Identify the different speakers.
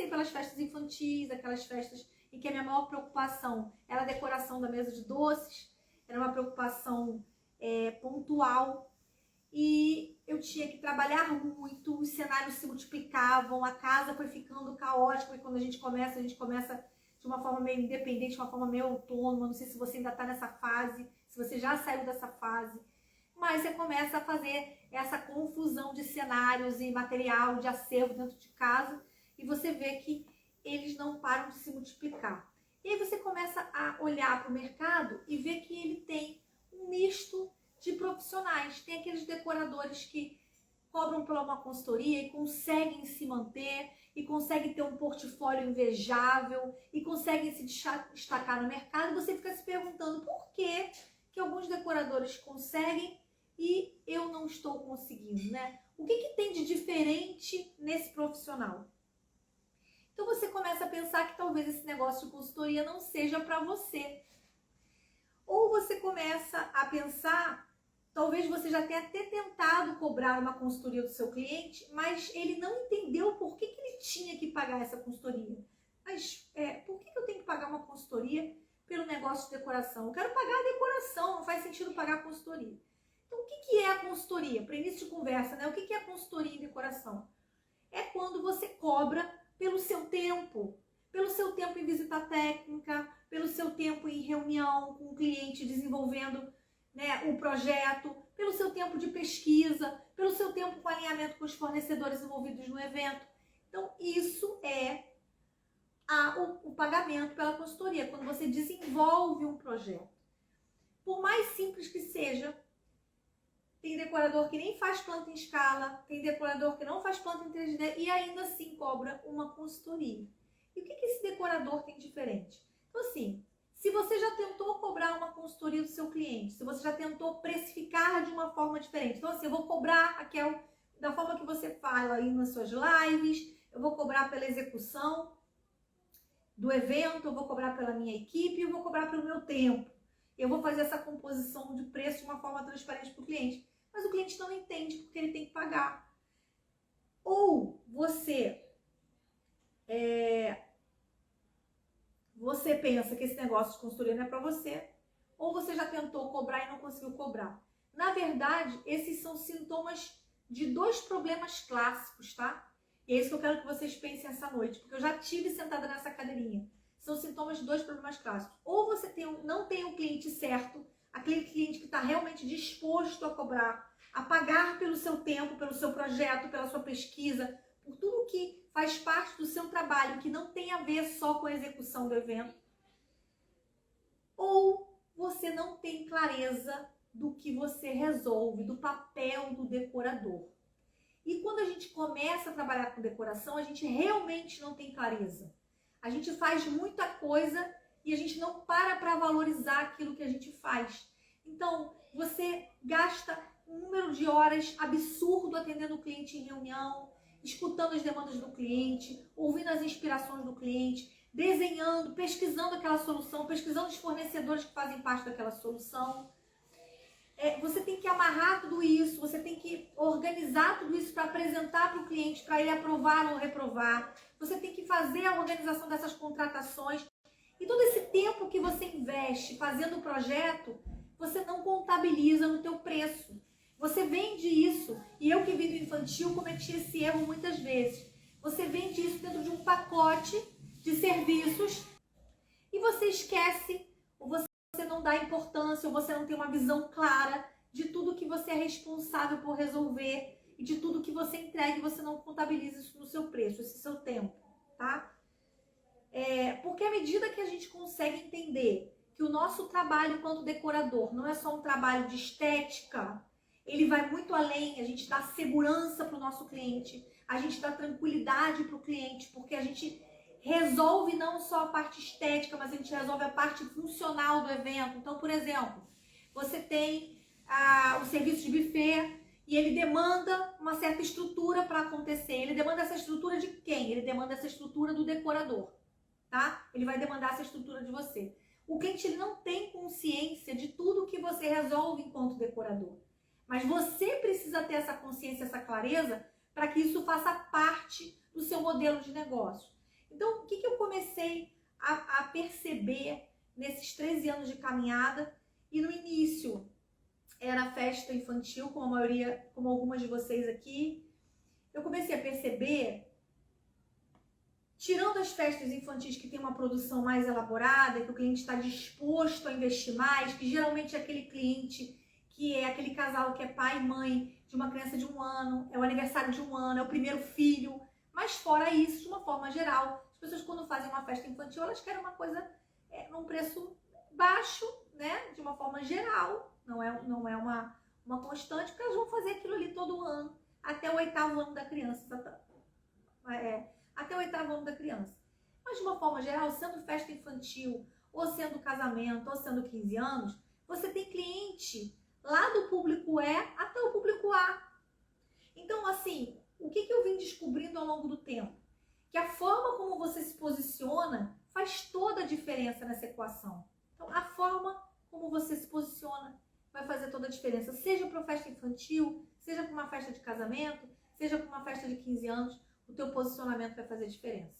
Speaker 1: passei pelas festas infantis, aquelas festas em que a minha maior preocupação era a decoração da mesa de doces, era uma preocupação pontual, e eu tinha que trabalhar muito, os cenários se multiplicavam, a casa foi ficando caótica, e quando a gente começa de uma forma meio independente, de uma forma meio autônoma. Não sei se você ainda está nessa fase, se você já saiu dessa fase, mas você começa a fazer essa confusão de cenários e material, de acervo dentro de casa, e você vê que eles não param de se multiplicar. E aí você começa a olhar para o mercado e ver que ele tem um misto de profissionais. Tem aqueles decoradores que cobram por uma consultoria e conseguem se manter, e conseguem ter um portfólio invejável, e conseguem se destacar no mercado. Você fica se perguntando por que alguns decoradores conseguem e eu não estou conseguindo, né? O que tem de diferente nesse profissional? Então você começa a pensar que talvez esse negócio de consultoria não seja para você. Ou você começa a pensar, talvez você já tenha até tentado cobrar uma consultoria do seu cliente, mas ele não entendeu por que ele tinha que pagar essa consultoria. Mas por que eu tenho que pagar uma consultoria pelo negócio de decoração? Eu quero pagar a decoração, não faz sentido pagar a consultoria. Então o que é a consultoria? Para início de conversa, né? O que é a consultoria em decoração? É quando você cobra pelo seu tempo em visita técnica, pelo seu tempo em reunião com o cliente desenvolvendo, né, o projeto, pelo seu tempo de pesquisa, pelo seu tempo com alinhamento com os fornecedores envolvidos no evento. Então, isso é o pagamento pela consultoria, quando você desenvolve um projeto. Por mais simples que seja, tem decorador que nem faz planta em escala, tem decorador que não faz planta em 3D e ainda assim cobra uma consultoria. E o que esse decorador tem diferente? Então, assim, se você já tentou cobrar uma consultoria do seu cliente, se você já tentou precificar de uma forma diferente, então assim, eu vou cobrar da forma que você fala aí nas suas lives, eu vou cobrar pela execução do evento, eu vou cobrar pela minha equipe, eu vou cobrar pelo meu tempo. Eu vou fazer essa composição de preço de uma forma transparente para o cliente. Mas o cliente não entende porque ele tem que pagar. Ou você pensa que esse negócio de consultoria não é para você, ou você já tentou cobrar e não conseguiu cobrar. Na verdade, esses são sintomas de dois problemas clássicos, tá? E é isso que eu quero que vocês pensem essa noite, porque eu já tive sentada nessa cadeirinha. São sintomas de dois problemas clássicos. Ou você não tem um cliente certo, aquele cliente que está realmente disposto a cobrar, a pagar pelo seu tempo, pelo seu projeto, pela sua pesquisa, por tudo que faz parte do seu trabalho, que não tem a ver só com a execução do evento. Ou você não tem clareza do que você resolve, do papel do decorador. E quando a gente começa a trabalhar com decoração, a gente realmente não tem clareza. A gente faz muita coisa e a gente não para valorizar aquilo que a gente faz. Então, você gasta um número de horas absurdo atendendo o cliente em reunião, escutando as demandas do cliente, ouvindo as inspirações do cliente, desenhando, pesquisando aquela solução, pesquisando os fornecedores que fazem parte daquela solução. Você tem que amarrar tudo isso, você tem que organizar tudo isso para apresentar para o cliente, para ele aprovar ou reprovar. Você tem que fazer a organização dessas contratações. E todo esse tempo que você investe fazendo o projeto, você não contabiliza no teu preço. Você vende isso, e eu que vim do infantil cometi esse erro muitas vezes. Você vende isso dentro de um pacote de serviços e você esquece, ou você não dá importância, ou você não tem uma visão clara de tudo que você é responsável por resolver e de tudo que você entrega e você não contabiliza isso no seu preço, esse seu tempo, tá? Porque à medida que a gente consegue entender que o nosso trabalho enquanto decorador não é só um trabalho de estética, ele vai muito além, a gente dá segurança para o nosso cliente, a gente dá tranquilidade para o cliente, porque a gente resolve não só a parte estética, mas a gente resolve a parte funcional do evento. Então, por exemplo, você tem o serviço de buffet e ele demanda uma certa estrutura para acontecer. Ele demanda essa estrutura de quem? Ele demanda essa estrutura do decorador, tá? Ele vai demandar essa estrutura de você. O cliente ele não tem consciência de tudo que você resolve enquanto decorador. Mas você precisa ter essa consciência, essa clareza, para que isso faça parte do seu modelo de negócio. Então, o que eu comecei a perceber nesses 13 anos de caminhada? E no início era festa infantil, como a maioria, como algumas de vocês aqui. Eu comecei a perceber, tirando as festas infantis que tem uma produção mais elaborada, que o cliente está disposto a investir mais, que geralmente é aquele cliente que é aquele casal que é pai e mãe de uma criança de 1 ano, é o aniversário de 1 ano, é o primeiro filho. Mas fora isso, de uma forma geral, as pessoas quando fazem uma festa infantil, elas querem uma coisa num preço baixo, né? De uma forma geral, não é uma constante, porque elas vão fazer aquilo ali todo ano, até o 8º ano da criança. Até o 8º ano da criança. Mas de uma forma geral, sendo festa infantil, ou sendo casamento, ou sendo 15 anos, você tem cliente lá do público E até o público A. Então, assim, o que eu vim descobrindo ao longo do tempo? Que a forma como você se posiciona faz toda a diferença nessa equação. Então, a forma como você se posiciona vai fazer toda a diferença. Seja para uma festa infantil, seja para uma festa de casamento, seja para uma festa de 15 anos, o teu posicionamento vai fazer diferença.